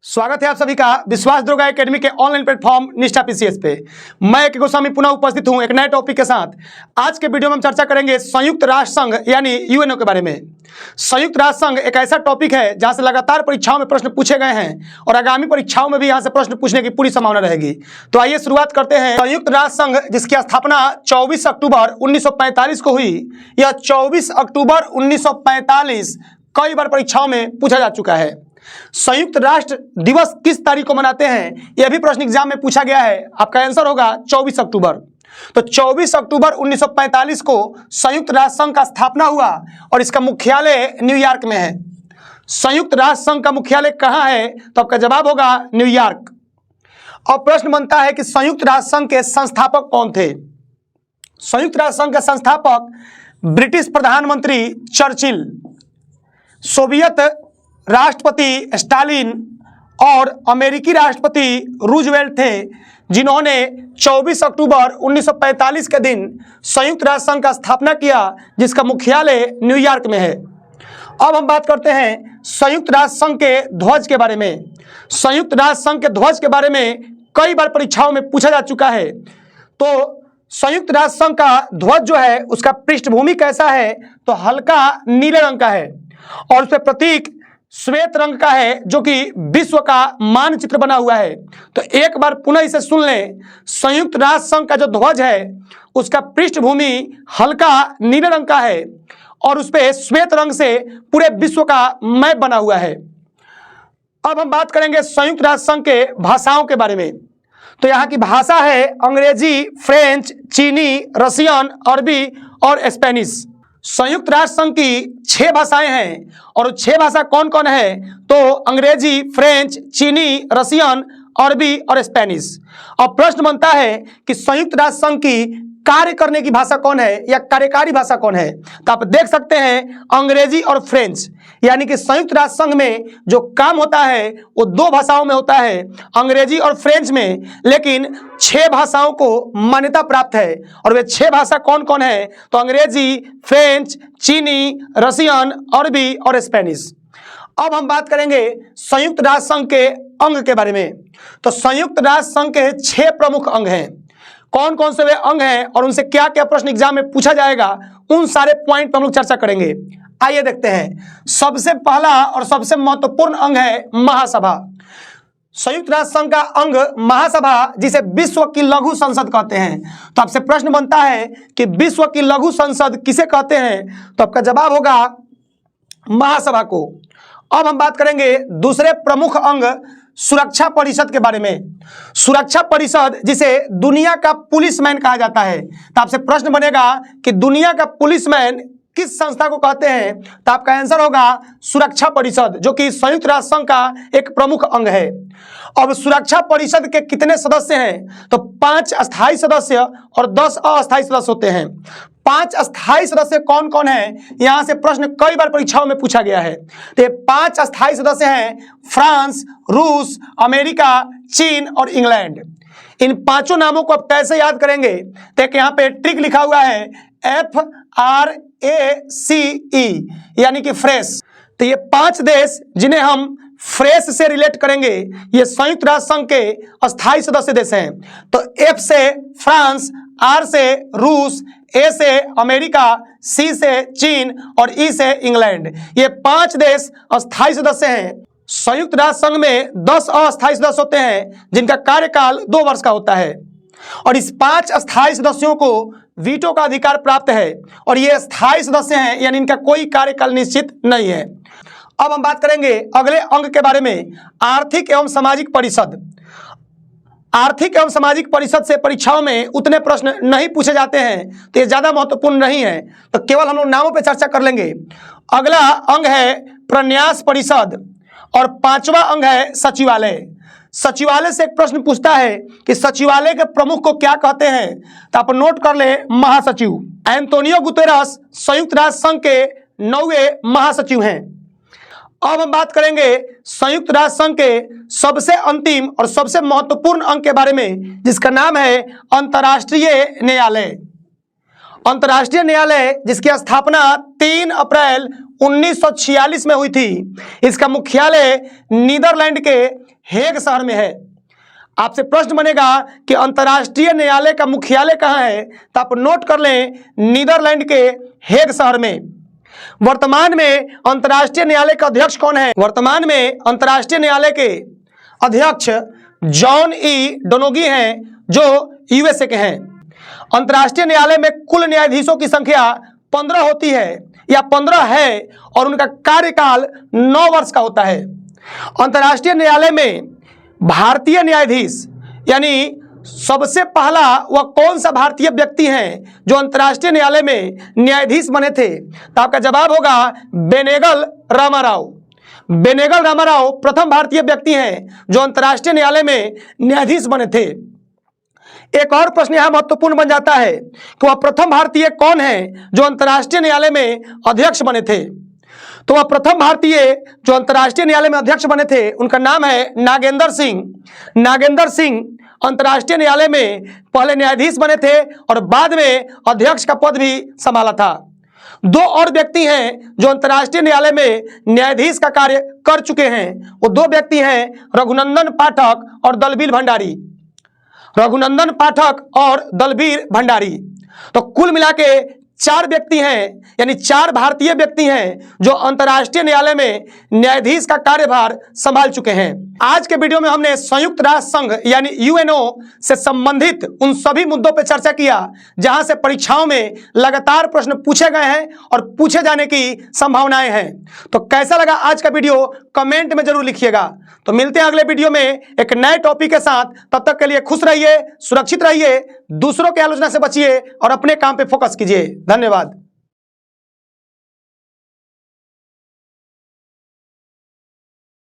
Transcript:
स्वागत है आप सभी का विश्वास दुर्गा एकेडमी के ऑनलाइन प्लेटफॉर्म निष्ठा पीसीएस पे। मैं के गोस्वामी पुनः उपस्थित हूं एक नए टॉपिक के साथ। आज के वीडियो में हम चर्चा करेंगे संयुक्त राष्ट्र संघ यानी यूएनओ के बारे में। संयुक्त राष्ट्र संघ एक ऐसा टॉपिक है जहां से लगातार परीक्षाओं में प्रश्न पूछे गए हैं और आगामी परीक्षाओं में भी यहां से प्रश्न पूछने की पूरी संभावना रहेगी। तो आइए शुरुआत करते हैं। संयुक्त राष्ट्र संघ जिसकी स्थापना 24 अक्टूबर 1945 को हुई, यह 24 अक्टूबर 1945 कई बार परीक्षाओं में पूछा जा चुका है। संयुक्त राष्ट्र दिवस किस तारीख को मनाते हैं, यह भी प्रश्न एग्जाम में पूछा गया है। आपका आंसर होगा 24 अक्टूबर। तो 24 अक्टूबर 1945 को संयुक्त राष्ट्र संघ का स्थापना हुआ और इसका मुख्यालय न्यूयॉर्क में है। संयुक्त राष्ट्र संघ का मुख्यालय कहां है, तो आपका जवाब होगा न्यूयॉर्क। अब प्रश्न बनता है कि संयुक्त राष्ट्र संघ के संस्थापक कौन थे। संयुक्त राष्ट्र संघ के संस्थापक ब्रिटिश प्रधानमंत्री चर्चिल, सोवियत राष्ट्रपति स्टालिन और अमेरिकी राष्ट्रपति रूजवेल्ट थे, जिन्होंने 24 अक्टूबर 1945 के दिन संयुक्त राष्ट्र संघ का स्थापना किया, जिसका मुख्यालय न्यूयॉर्क में है। अब हम बात करते हैं संयुक्त राष्ट्र संघ के ध्वज के बारे में। संयुक्त राष्ट्र संघ के ध्वज के बारे में कई बार परीक्षाओं में पूछा जा चुका है। तो संयुक्त राष्ट्र संघ का ध्वज जो है उसका पृष्ठभूमि कैसा है, तो हल्का नीले रंग का है और उस पर प्रतीक श्वेत रंग का है, जो कि विश्व का मानचित्र बना हुआ है। तो एक बार पुनः इसे सुन लें। संयुक्त राष्ट्र संघ का जो ध्वज है उसका पृष्ठभूमि हल्का नीले रंग का है और उस पर श्वेत रंग से पूरे विश्व का मैप बना हुआ है। अब हम बात करेंगे संयुक्त राष्ट्र संघ के भाषाओं के बारे में। तो यहाँ की भाषा है अंग्रेजी, फ्रेंच, चीनी, रसियन, अरबी और स्पेनिश। संयुक्त राष्ट्र संघ की 6 भाषाएं हैं और 6 भाषा कौन कौन है, तो अंग्रेजी, फ्रेंच, चीनी, रसियन, अरबी और स्पेनिश। अब प्रश्न बनता है कि संयुक्त राष्ट्र संघ की कार्य करने की भाषा कौन है या कार्यकारी भाषा कौन है। तो आप देख सकते हैं अंग्रेजी और फ्रेंच, यानी कि संयुक्त राष्ट्र संघ में जो काम होता है वो 2 भाषाओं में होता है, अंग्रेजी और फ्रेंच में, लेकिन 6 भाषाओं को मान्यता प्राप्त है। और वे 6 भाषा कौन कौन है, तो अंग्रेजी, फ्रेंच, चीनी, रसियन, अरबी और स्पेनिश। अब हम बात करेंगे संयुक्त राष्ट्र संघ के अंग के बारे में। तो संयुक्त राष्ट्र संघ के 6 प्रमुख अंग हैं। कौन कौन से वे अंग हैं और उनसे क्या क्या प्रश्न एग्जाम में पूछा जाएगा, उन सारे पॉइंट पर हम लोग चर्चा करेंगे। आइए देखते हैं। सबसे पहला और सबसे महत्वपूर्ण अंग है महासभा। संयुक्त राष्ट्र संघ का अंग महासभा, जिसे विश्व की लघु संसद कहते हैं। तो आपसे प्रश्न बनता है कि विश्व की लघु संसद किसे कहते हैं, तो आपका जवाब होगा महासभा को। अब हम बात करेंगे दूसरे प्रमुख अंग सुरक्षा परिषद के बारे में। सुरक्षा परिषद जिसे दुनिया का पुलिसमैन कहा जाता है। तो आपसे प्रश्न बनेगा कि दुनिया का पुलिसमैन किस संस्था को कहते हैं, तो आपका आंसर होगा सुरक्षा परिषद, जो कि संयुक्त राष्ट्र संघ का एक प्रमुख अंग है। अब सुरक्षा परिषद के कितने सदस्य हैं, तो 5 अस्थायी सदस्य और 10 अस्थायी सदस्य होते हैं। 5 अस्थायी सदस्य कौन कौन है, यहां से प्रश्न कई बार परीक्षाओं में पूछा गया है। तो ये 5 अस्थायी सदस्य हैं फ्रांस, रूस, अमेरिका, चीन और इंग्लैंड। इन 5 नामों को आप कैसे याद करेंगे, तो यहाँ पे ट्रिक लिखा हुआ है FRACE, यानी कि फ्रेस। तो ये 5 देश जिन्हें हम फ्रेस से रिलेट करेंगे, ये संयुक्त राष्ट्र संघ के अस्थायी सदस्य देश हैं। तो F से फ्रांस, R से रूस, A से अमेरिका, C से चीन और E से इंग्लैंड। ये 5 देश अस्थायी सदस्य हैं। संयुक्त राष्ट्र संघ में 10 अस्थायी सदस्य होते हैं, जिनका कार्यकाल 2 वर्ष का होता है। और इस 5 अस्थायी सदस्यों को वीटो का अधिकार प्राप्त है और ये अस्थायी सदस्य हैं, यानी इनका कोई कार्यकाल निश्चित नहीं है। अब हम बात करेंगे अगले अंग के बारे में, आर्थिक एवं सामाजिक परिषद। आर्थिक एवं सामाजिक परिषद से परीक्षाओं में उतने प्रश्न नहीं पूछे जाते हैं, तो ये ज्यादा महत्वपूर्ण नहीं है, तो केवल हम लोग नामों पे चर्चा कर लेंगे। अगला अंग है प्रन्यास परिषद और 5वां अंग है सचिवालय। सचिवालय से एक प्रश्न पूछता है कि सचिवालय के प्रमुख को क्या कहते हैं, तो आप नोट कर ले महासचिव। एंटोनियो गुतेरस संयुक्त राष्ट्र संघ के 9वें महासचिव हैं। अब हम बात करेंगे संयुक्त राष्ट्र संघ के सबसे अंतिम और सबसे महत्वपूर्ण अंग के बारे में, जिसका नाम है अंतर्राष्ट्रीय न्यायालय। अंतर्राष्ट्रीय न्यायालय जिसकी स्थापना 3 अप्रैल 1946 में हुई थी, इसका मुख्यालय नीदरलैंड के हेग शहर में है। आपसे प्रश्न बनेगा कि अंतर्राष्ट्रीय न्यायालय का मुख्यालय कहाँ है, तो आप नोट कर लें नीदरलैंड के हेग शहर में। वर्तमान में अंतर्राष्ट्रीय न्यायालय का अध्यक्ष कौन है? वर्तमान में अंतर्राष्ट्रीय न्यायालय के अध्यक्ष जॉन ई डोनोगी हैं, जो यूएसए के हैं। अंतर्राष्ट्रीय न्यायालय में कुल न्यायाधीशों की संख्या 15 होती है या 15 है और उनका कार्यकाल 9 वर्ष का होता है। अंतर्राष्ट्रीय न्यायालय में भारतीय न्यायाधीश यानी सबसे पहला वह कौन सा भारतीय व्यक्ति हैं जो अंतर्राष्ट्रीय न्यायालय में न्यायाधीश बने थे? तो आपका जवाब होगा बेनेगल रामाराव। बेनेगल रामाराव प्रथम भारतीय व्यक्ति हैं जो अंतर्राष्ट्रीय न्यायालय में न्यायाधीश बने थे। एक और प्रश्न यहां महत्वपूर्ण बन जाता है कि वह प्रथम भारतीय कौन है जो अंतर्राष्ट्रीय न्यायालय में अध्यक्ष बने थे? तो वह प्रथम भारतीय जो अंतर्राष्ट्रीय न्यायालय में अध्यक्ष बने थे उनका नाम है नागेंद्र सिंह। नागेंद्र सिंह अंतर्राष्ट्रीय न्यायालय में पहले न्यायाधीश बने थे और बाद में अध्यक्ष का पद भी संभाला था। 2 और व्यक्ति हैं जो अंतर्राष्ट्रीय न्यायालय में न्यायाधीश का कार्य कर चुके हैं। वो 2 व्यक्ति हैं रघुनंदन पाठक और दलबीर भंडारी। रघुनंदन पाठक और दलबीर भंडारी। तो कुल मिला के 4 व्यक्ति हैं, यानी 4 भारतीय व्यक्ति हैं जो अंतर्राष्ट्रीय न्यायालय में न्यायाधीश का कार्यभार संभाल चुके हैं। आज के वीडियो में हमने संयुक्त राष्ट्र संघ यानी यूएनओ से संबंधित उन सभी मुद्दों पर चर्चा किया जहां से परीक्षाओं में लगातार प्रश्न पूछे गए हैं और पूछे जाने की संभावनाएं हैं। तो कैसा लगा आज का वीडियो कमेंट में जरूर लिखिएगा। तो मिलते हैं अगले वीडियो में एक नए टॉपिक के साथ। तब तक के लिए खुश रहिए, सुरक्षित रहिए, दूसरों की आलोचना से बचिए और अपने काम पे फोकस कीजिए। धन्यवाद।